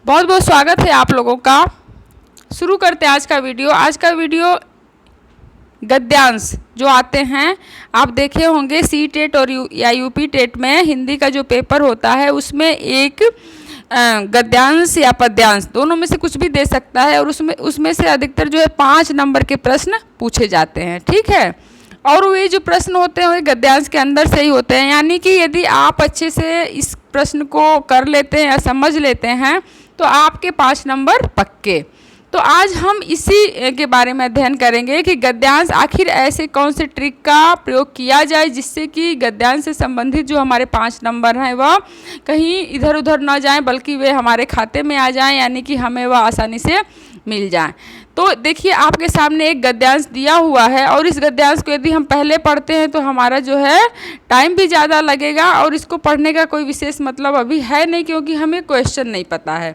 बहुत बहुत स्वागत है आप लोगों का। शुरू करते हैं आज का वीडियो। आज का वीडियो गद्यांश जो आते हैं, आप देखे होंगे सी टेट और या यूपी टेट में हिंदी का जो पेपर होता है उसमें एक गद्यांश या पद्यांश दोनों में से कुछ भी दे सकता है और उसमें से अधिकतर जो है 5 नंबर के प्रश्न पूछे जाते हैं। ठीक है, और वे जो प्रश्न होते हैं वे गद्यांश के अंदर से ही होते हैं, यानी कि यदि आप अच्छे से इस प्रश्न को कर लेते हैं या समझ लेते हैं तो आपके 5 नंबर पक्के। तो आज हम इसी के बारे में अध्ययन करेंगे कि गद्यांश आखिर ऐसे कौन से ट्रिक का प्रयोग किया जाए जिससे कि गद्यांश से संबंधित जो हमारे 5 नंबर हैं वह कहीं इधर उधर ना जाएं बल्कि वे हमारे खाते में आ जाएं, यानी कि हमें वह आसानी से मिल जाएं। तो देखिए आपके सामने एक गद्यांश दिया हुआ है और इस गद्यांश को यदि हम पहले पढ़ते हैं तो हमारा जो है टाइम भी ज़्यादा लगेगा और इसको पढ़ने का कोई विशेष मतलब अभी है नहीं, क्योंकि हमें क्वेश्चन नहीं पता है।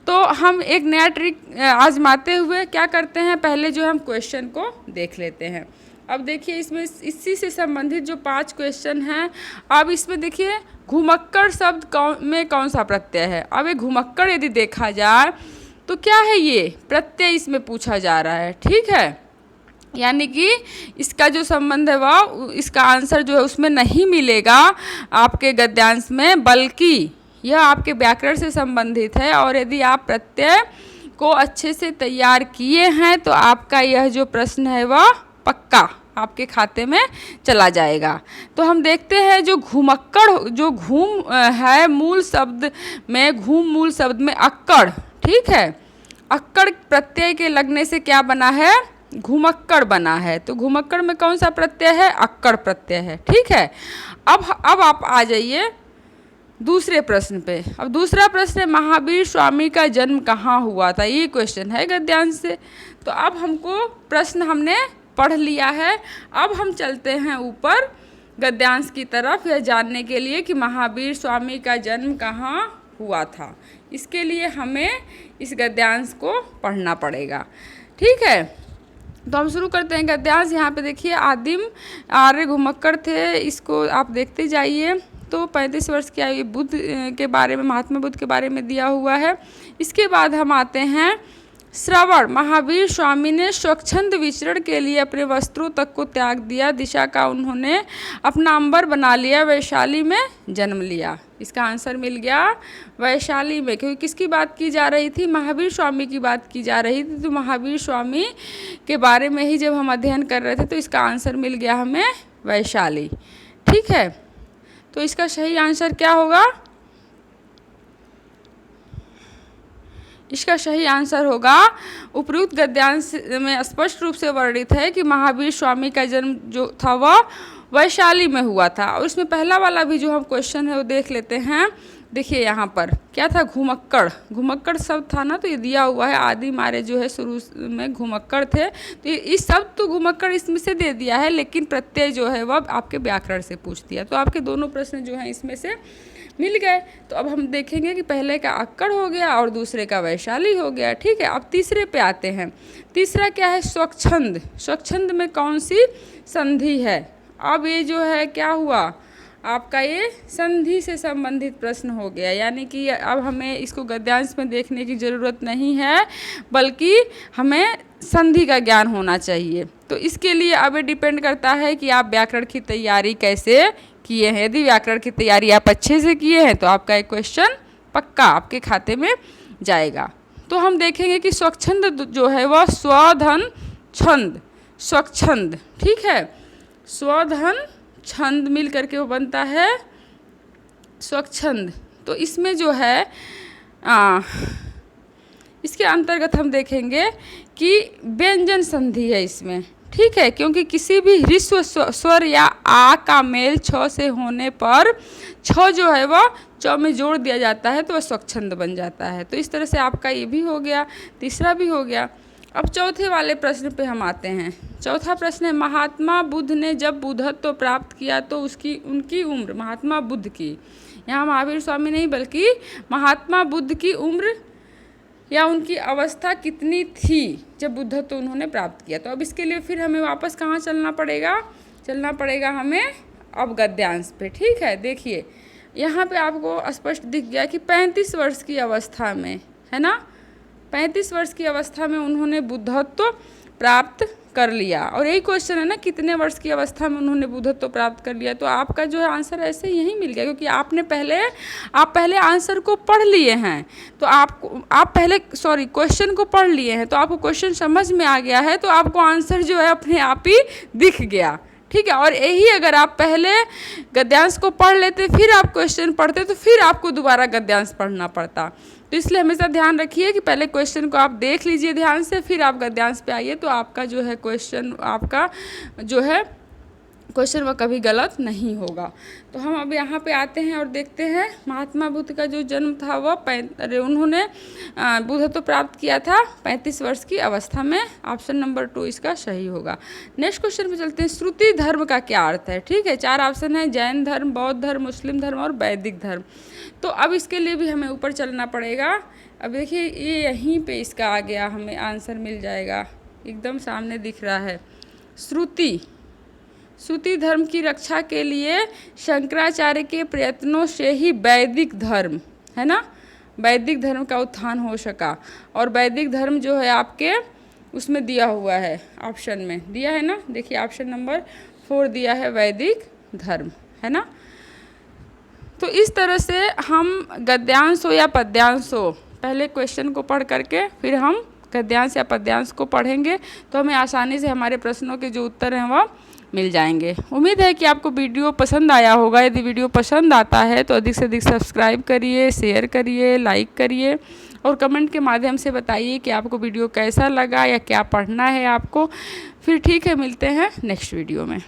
तो हम एक नया ट्रिक आजमाते हुए क्या करते हैं, पहले जो हम क्वेश्चन को देख लेते हैं। अब देखिए इसमें इसी से संबंधित जो 5 क्वेश्चन हैं, अब इसमें देखिए घुमक्कड़ शब्द में कौन सा प्रत्यय है। अब ये घुमक्कड़ यदि देखा जाए तो क्या है, ये प्रत्यय इसमें पूछा जा रहा है। ठीक है, यानी कि इसका जो संबंध है वह इसका आंसर जो है उसमें नहीं मिलेगा आपके गद्यांश में, बल्कि यह आपके व्याकरण से संबंधित है। और यदि आप प्रत्यय को अच्छे से तैयार किए हैं तो आपका यह जो प्रश्न है वह पक्का आपके खाते में चला जाएगा। तो हम देखते हैं जो घुमक्कड़ जो घूम है मूल शब्द में, घूम मूल शब्द में अक्कड़। ठीक है, अक्कड़ प्रत्यय के लगने से क्या बना है, घुमक्कड़ बना है। तो घुमक्कड़ में कौन सा प्रत्यय है, अक्कड़ प्रत्यय है। ठीक है, अब आप आ जाइए दूसरे प्रश्न पे। अब दूसरा प्रश्न है महावीर स्वामी का जन्म कहाँ हुआ था, ये क्वेश्चन है गद्यांश से। तो अब हमको प्रश्न हमने पढ़ लिया है, अब हम चलते हैं ऊपर गद्यांश की तरफ यह जानने के लिए कि महावीर स्वामी का जन्म कहाँ हुआ था। इसके लिए हमें इस गद्यांश को पढ़ना पड़ेगा। ठीक है, तो हम शुरू करते हैं गद्यांश। यहाँ पे देखिए आदिम आर्य घुमक्कड़ थे, इसको आप देखते जाइए। तो 35 वर्ष की आयु बुद्ध के बारे में, महात्मा बुद्ध के बारे में दिया हुआ है। इसके बाद हम आते हैं श्रवण। महावीर स्वामी ने स्वच्छंद विचरण के लिए अपने वस्त्रों तक को त्याग दिया, दिशा का उन्होंने अपना अंबर बना लिया, वैशाली में जन्म लिया। इसका आंसर मिल गया वैशाली में, क्योंकि किसकी बात की जा रही थी, महावीर स्वामी की बात की जा रही थी। तो महावीर स्वामी के बारे में ही जब हम अध्ययन कर रहे थे तो इसका आंसर मिल गया हमें वैशाली। ठीक है, तो इसका सही आंसर क्या होगा, इसका सही आंसर होगा उपयुक्त गद्यांश में स्पष्ट रूप से वर्णित है कि महावीर स्वामी का जन्म जो था वह वैशाली में हुआ था। और इसमें पहला वाला भी जो हम क्वेश्चन है वो देख लेते हैं। देखिए यहाँ पर क्या था, घुमक्कड़। घुमक्कड़ शब्द था ना, तो ये दिया हुआ है आदिम आर्य जो है शुरू में घुमक्कड़ थे। तो इस शब्द तो घुमक्कड़ इसमें से दे दिया है, लेकिन प्रत्यय जो है वह आपके व्याकरण से पूछ दिया। तो आपके दोनों प्रश्न जो हैं इसमें से मिल गए। तो अब हम देखेंगे कि पहले का अक्कड़ हो गया और दूसरे का वैशाली हो गया। ठीक है, अब तीसरे पे आते हैं। तीसरा क्या है, स्वच्छंद। स्वच्छंद में कौन सी संधि है। अब ये जो है क्या हुआ आपका, ये संधि से संबंधित प्रश्न हो गया, यानी कि अब हमें इसको गद्यांश में देखने की ज़रूरत नहीं है बल्कि हमें संधि का ज्ञान होना चाहिए। तो इसके लिए अब ये डिपेंड करता है कि आप व्याकरण की तैयारी कैसे किए हैं। यदि व्याकरण की तैयारी आप अच्छे से किए हैं तो आपका एक क्वेश्चन पक्का आपके खाते में जाएगा। तो हम देखेंगे कि स्वच्छंद जो है वह स्वधन छंद, स्वच्छंद। ठीक है, स्वधन छंद मिल करके वो बनता है स्वच्छंद। तो इसमें जो है इसके अंतर्गत हम देखेंगे कि व्यंजन संधि है इसमें। ठीक है, क्योंकि किसी भी ह्रस्व स्वर या आ का मेल छ से होने पर छ जो है वह च में जोड़ दिया जाता है तो वह स्वच्छंद बन जाता है। तो इस तरह से आपका ये भी हो गया, तीसरा भी हो गया। अब चौथे वाले प्रश्न पे हम आते हैं। चौथा प्रश्न है महात्मा बुद्ध ने जब बुद्धत्व प्राप्त किया तो उनकी उम्र, महात्मा बुद्ध की, यहाँ महावीर स्वामी नहीं बल्कि महात्मा बुद्ध की उम्र या उनकी अवस्था कितनी थी जब बुद्धत्व उन्होंने प्राप्त किया। तो अब इसके लिए फिर हमें वापस कहाँ चलना पड़ेगा हमें अब गद्यांश पे। ठीक है, देखिए यहाँ पे आपको स्पष्ट दिख गया कि 35 वर्ष की अवस्था में है ना। 35 वर्ष की अवस्था में उन्होंने बुद्धत्व प्राप्त कर लिया। और यही क्वेश्चन है ना, कितने वर्ष की अवस्था में उन्होंने बुद्धत्व प्राप्त कर लिया। तो आपका जो है आंसर ऐसे यही मिल गया, क्योंकि आप पहले आंसर को पढ़ लिए हैं। तो आप पहले क्वेश्चन को पढ़ लिए हैं, तो आपको क्वेश्चन समझ में आ गया है, तो आपको आंसर जो है अपने आप ही दिख गया। ठीक है। और यही अगर आप पहले गद्यांश को पढ़ लेते फिर आप क्वेश्चन पढ़ते, तो फिर आपको दोबारा गद्यांश पढ़ना पड़ता। तो इसलिए हमेशा ध्यान रखिए कि पहले क्वेश्चन को आप देख लीजिए ध्यान से, फिर आप गद्यांश पे आइए, तो आपका जो है क्वेश्चन वह कभी गलत नहीं होगा। तो हम अब यहाँ पे आते हैं और देखते हैं महात्मा बुद्ध का जो जन्म था वह उन्होंने बुद्धत्व प्राप्त किया था 35 वर्ष की अवस्था में। ऑप्शन नंबर 2 इसका सही होगा। नेक्स्ट क्वेश्चन पे चलते हैं। श्रुति धर्म का क्या अर्थ है? ठीक है, 4 ऑप्शन है, जैन धर्म, बौद्ध धर्म, मुस्लिम धर्म और वैदिक धर्म। तो अब इसके लिए भी हमें ऊपर चलना पड़ेगा। अब देखिए ये यहीं पे इसका आ गया, हमें आंसर मिल जाएगा, एकदम सामने दिख रहा है। श्रुति धर्म की रक्षा के लिए शंकराचार्य के प्रयत्नों से ही वैदिक धर्म, है ना, वैदिक धर्म का उत्थान हो सका। और वैदिक धर्म जो है आपके उसमें दिया हुआ है, ऑप्शन में दिया है ना, देखिए ऑप्शन नंबर 4 दिया है वैदिक धर्म, है ना। तो इस तरह से हम गद्यांश हो या पद्यांश हो, पहले क्वेश्चन को पढ़ करके फिर हम गद्यांश या पद्यांश को पढ़ेंगे, तो हमें आसानी से हमारे प्रश्नों के जो उत्तर हैं वह मिल जाएंगे। उम्मीद है कि आपको वीडियो पसंद आया होगा। यदि वीडियो पसंद आता है तो अधिक से अधिक सब्सक्राइब करिए, शेयर करिए, लाइक करिए और कमेंट के माध्यम से बताइए कि आपको वीडियो कैसा लगा या क्या पढ़ना है आपको। फिर ठीक है, मिलते हैं नेक्स्ट वीडियो में।